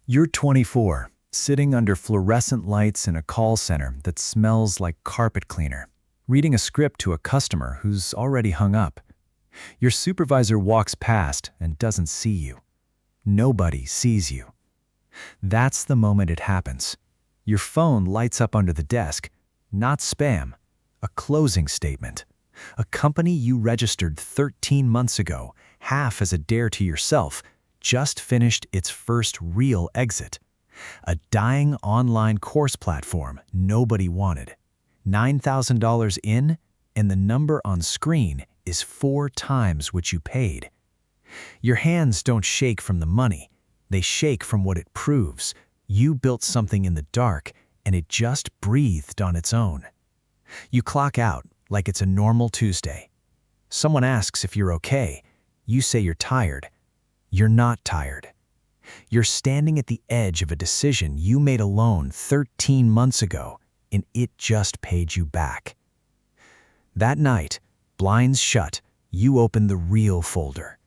You're 24, sitting under fluorescent lights in a call center that smells like carpet cleaner, reading a script to a customer who's already hung up. Your supervisor walks past and doesn't see you. Nobody sees you. That's the moment it happens. Your phone lights up under the desk, not spam, a closing statement. A company you registered 13 months ago, half as a dare to yourself, just finished its first real exit. A dying online course platform nobody wanted. $9,000 in, and the number on screen is 4 times what you paid. Your hands don't shake from the money. They shake from what it proves. You built something in the dark, and it just breathed on its own. You clock out like it's a normal Tuesday. Someone asks if you're okay. You say you're tired. You're not tired. You're standing at the edge of a decision you made alone 13 months ago, and it just paid you back. That night, blinds shut, you open the real folder.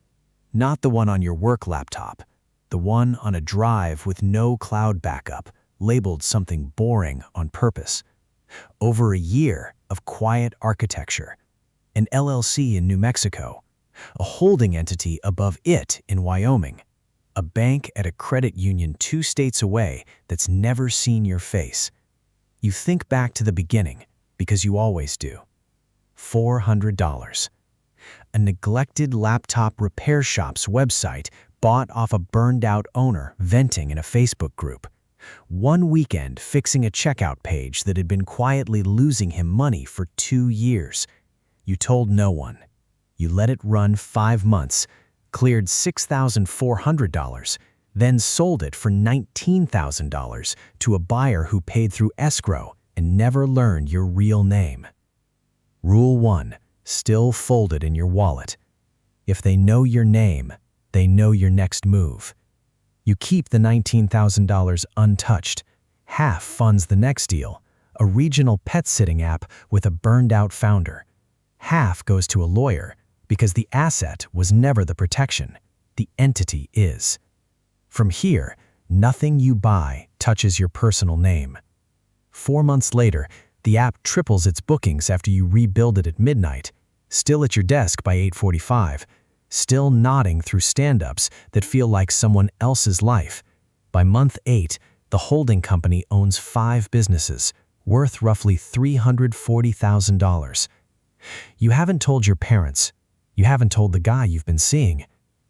Not the one on your work laptop, the one on a drive with no cloud backup, labeled something boring on purpose. Over a year of quiet architecture, an LLC in New Mexico, a holding entity above it in Wyoming, a bank at a credit union 2 states away that's never seen your face. You think back to the beginning, because you always do. $400. A neglected laptop repair shop's website bought off a burned-out owner venting in a Facebook group. One weekend fixing a checkout page that had been quietly losing him money for 2 years. You told no one. You let it run 5 months, cleared $6,400, then sold it for $19,000 to a buyer who paid through escrow and never learned your real name. Rule 1, still folded in your wallet. If they know your name, they know your next move. You keep the $19,000 untouched. Half funds the next deal, a regional pet-sitting app with a burned-out founder. Half goes to a lawyer, because the asset was never the protection. The entity is. From here, nothing you buy touches your personal name. 4 months later, the app triples its bookings after you rebuild it at midnight, still at your desk by 8:45, still nodding through stand-ups that feel like someone else's life. By month 8, the holding company owns 5 businesses, worth roughly $340,000. You haven't told your parents. You haven't told the guy you've been seeing.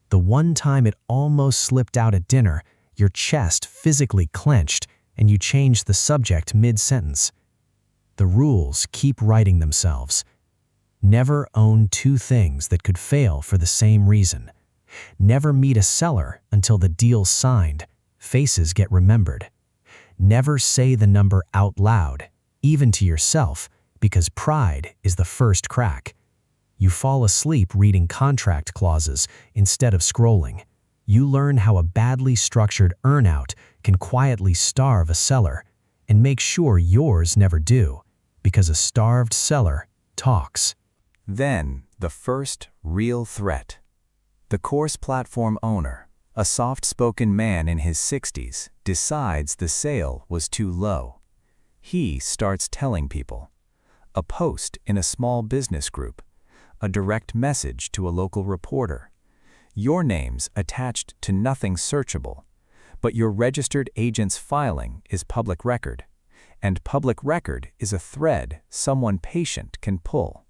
The one time it almost slipped out at dinner, your chest physically clenched, and you changed the subject mid-sentence. The rules keep writing themselves. Never own 2 things that could fail for the same reason. Never meet a seller until the deal's signed. Faces get remembered. Never say the number out loud, even to yourself, because pride is the first crack. You fall asleep reading contract clauses instead of scrolling. You learn how a badly structured earnout can quietly starve a seller, and make sure yours never do, because a starved seller talks. Then, the first real threat. The course platform owner, a soft-spoken man in his 60s, decides the sale was too low. He starts telling people. A post in a small business group, a direct message to a local reporter. Your name's attached to nothing searchable, but your registered agent's filing is public record, and public record is a thread someone patient can pull.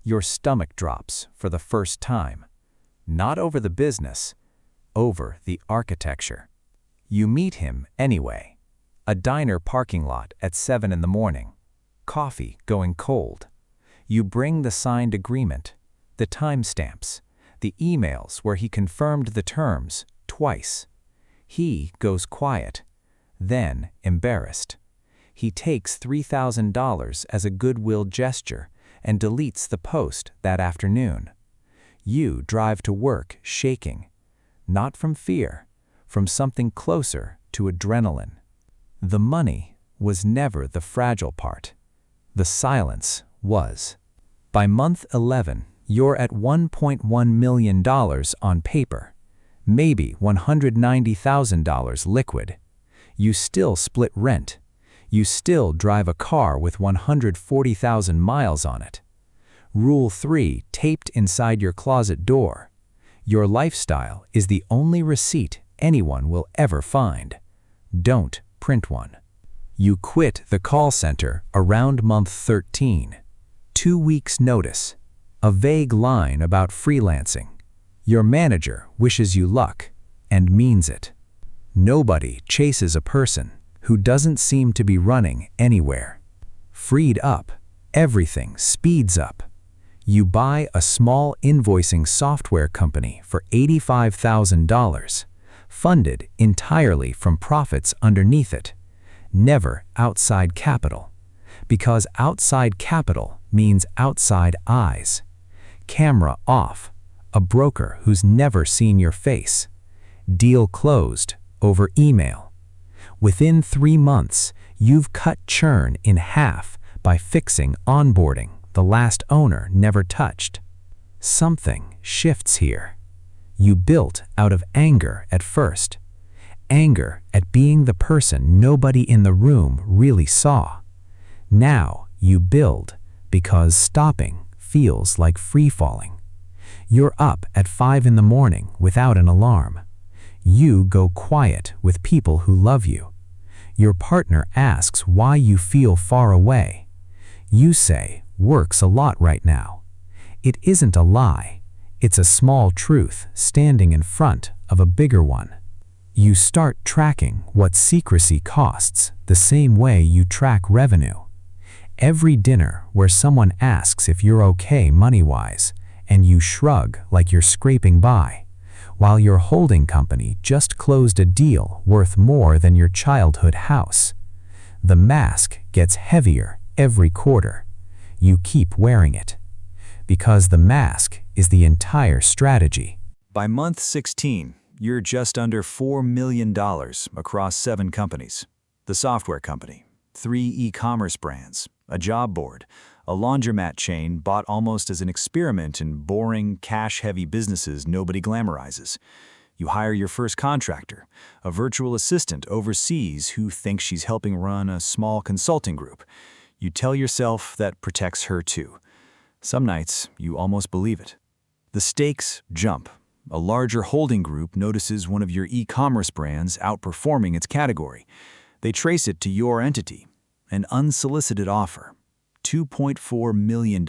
Your stomach drops for the first time, not over the business, over the architecture. You meet him anyway. A diner parking lot at 7 in the morning, coffee going cold. You bring the signed agreement, the timestamps, the emails where he confirmed the terms twice. He goes quiet, then embarrassed. He takes $3,000 as a goodwill gesture and deletes the post that afternoon. You drive to work shaking, not from fear, from something closer to adrenaline. The money was never the fragile part. The silence was. By month 11, you're at $1.1 million on paper. maybe $190,000 liquid. You still split rent. You still drive a car with 140,000 miles on it. Rule 3 taped inside your closet door. Your lifestyle is the only receipt anyone will ever find. Don't print one. You quit the call center around month 13. 2 weeks notice. A vague line about freelancing. Your manager wishes you luck and means it. Nobody chases a person who doesn't seem to be running anywhere. Freed up, everything speeds up. You buy a small invoicing software company for $85,000, funded entirely from profits underneath it. Never outside capital, because outside capital means outside eyes. Camera off, a broker who's never seen your face. Deal closed over email. Within 3 months, you've cut churn in half by fixing onboarding the last owner never touched. Something shifts here. You built out of anger at first. Anger at being the person nobody in the room really saw. Now you build because stopping feels like free-falling. You're up at 5 in the morning without an alarm. You go quiet with people who love you. Your partner asks why you feel far away. You say, "Work's a lot right now." It isn't a lie. It's a small truth standing in front of a bigger one. You start tracking what secrecy costs the same way you track revenue. Every dinner where someone asks if you're okay money-wise, and you shrug like you're scraping by, while your holding company just closed a deal worth more than your childhood house. The mask gets heavier every quarter. You keep wearing it. Because the mask is the entire strategy. By month 16, you're just under $4 million across 7 companies. The software company, 3 e-commerce brands, a job board, a laundromat chain bought almost as an experiment in boring, cash-heavy businesses nobody glamorizes. You hire your first contractor, a virtual assistant overseas who thinks she's helping run a small consulting group. You tell yourself that protects her too. Some nights, you almost believe it. The stakes jump. A larger holding group notices one of your e-commerce brands outperforming its category. They trace it to your entity. An unsolicited offer. $2.4 million.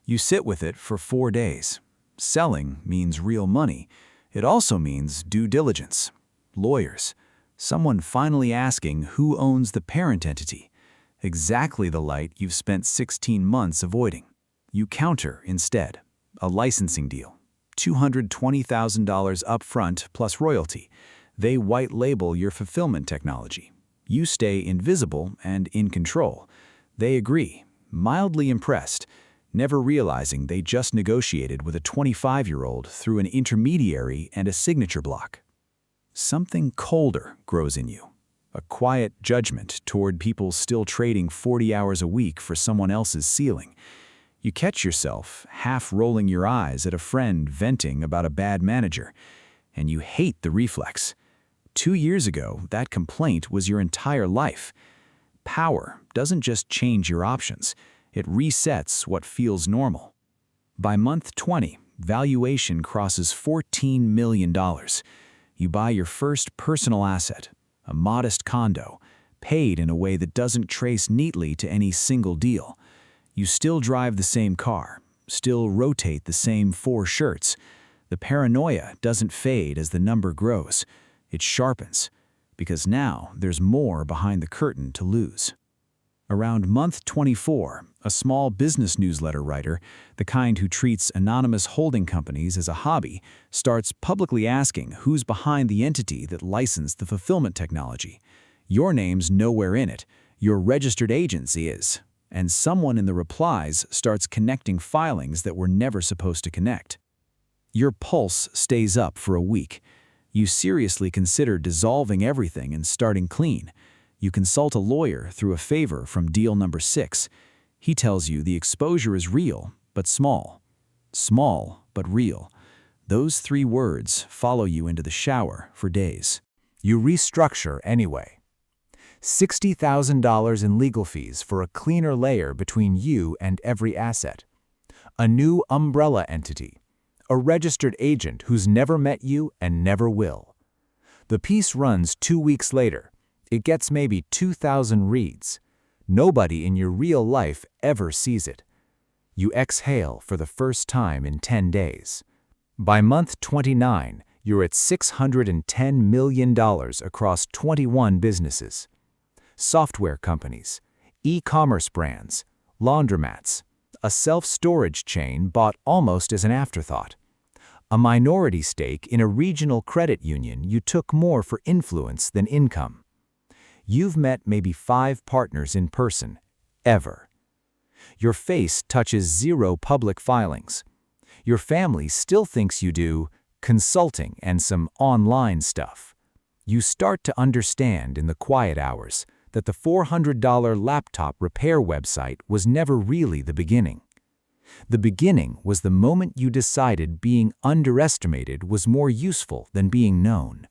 You sit with it for 4 days. Selling means real money. It also means due diligence. Lawyers. Someone finally asking who owns the parent entity. Exactly the light you've spent 16 months avoiding. You counter instead. A licensing deal. $220,000 upfront plus royalty. They white label your fulfillment technology. You stay invisible and in control. They agree, mildly impressed, never realizing they just negotiated with a 25-year-old through an intermediary and a signature block. Something colder grows in you. A quiet judgment toward people still trading 40 hours a week for someone else's ceiling. You catch yourself half rolling your eyes at a friend venting about a bad manager, and you hate the reflex. 2 years ago, that complaint was your entire life. Power doesn't just change your options, it resets what feels normal. By month 20, valuation crosses $14 million. You buy your first personal asset, a modest condo, paid in a way that doesn't trace neatly to any single deal. You still drive the same car, still rotate the same 4 shirts. The paranoia doesn't fade as the number grows. It sharpens, because now there's more behind the curtain to lose. Around month 24, a small business newsletter writer, the kind who treats anonymous holding companies as a hobby, starts publicly asking who's behind the entity that licensed the fulfillment technology. Your name's nowhere in it. Your registered agency is. And someone in the replies starts connecting filings that were never supposed to connect. Your pulse stays up for a week. You seriously consider dissolving everything and starting clean. You consult a lawyer through a favor from deal number 6. He tells you the exposure is real, but small. Small, but real. Those 3 words follow you into the shower for days. You restructure anyway. $60,000 in legal fees for a cleaner layer between you and every asset. A new umbrella entity. A registered agent who's never met you and never will. The piece runs 2 weeks later. It gets maybe 2,000 reads. Nobody in your real life ever sees it. You exhale for the first time in 10 days. By month 29, you're at $610 million across 21 businesses. Software companies, e-commerce brands, laundromats, a self-storage chain bought almost as an afterthought. A minority stake in a regional credit union you took more for influence than income. You've met maybe 5 partners in person, ever. Your face touches 0 public filings. Your family still thinks you do consulting and some online stuff. You start to understand in the quiet hours that the $400 laptop repair website was never really the beginning. The beginning was the moment you decided being underestimated was more useful than being known.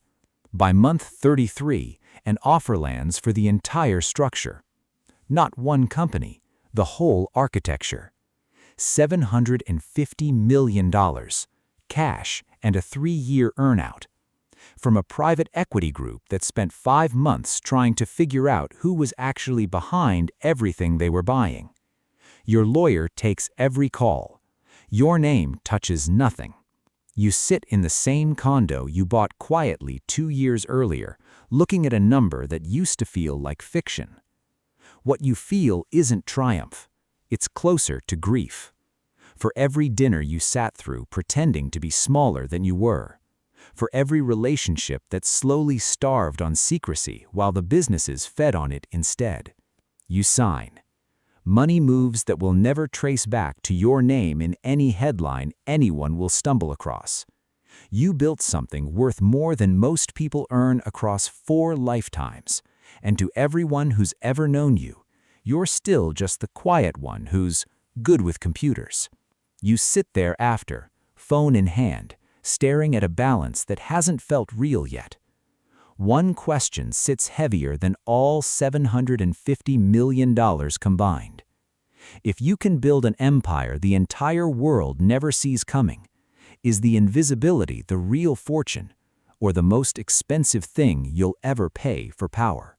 By month 33, an offer lands for the entire structure. Not one company, the whole architecture. $750 million, cash, and a 3-year earnout. From a private equity group that spent 5 months trying to figure out who was actually behind everything they were buying. Your lawyer takes every call. Your name touches nothing. You sit in the same condo you bought quietly 2 years earlier, looking at a number that used to feel like fiction. What you feel isn't triumph. It's closer to grief. For every dinner you sat through pretending to be smaller than you were. For every relationship that slowly starved on secrecy while the businesses fed on it instead. You sign. Money moves that will never trace back to your name in any headline anyone will stumble across. You built something worth more than most people earn across 4 lifetimes, and to everyone who's ever known you, you're still just the quiet one who's good with computers. You sit there after, phone in hand, staring at a balance that hasn't felt real yet. One question sits heavier than all $750 million combined. If you can build an empire the entire world never sees coming, is the invisibility the real fortune, or the most expensive thing you'll ever pay for power?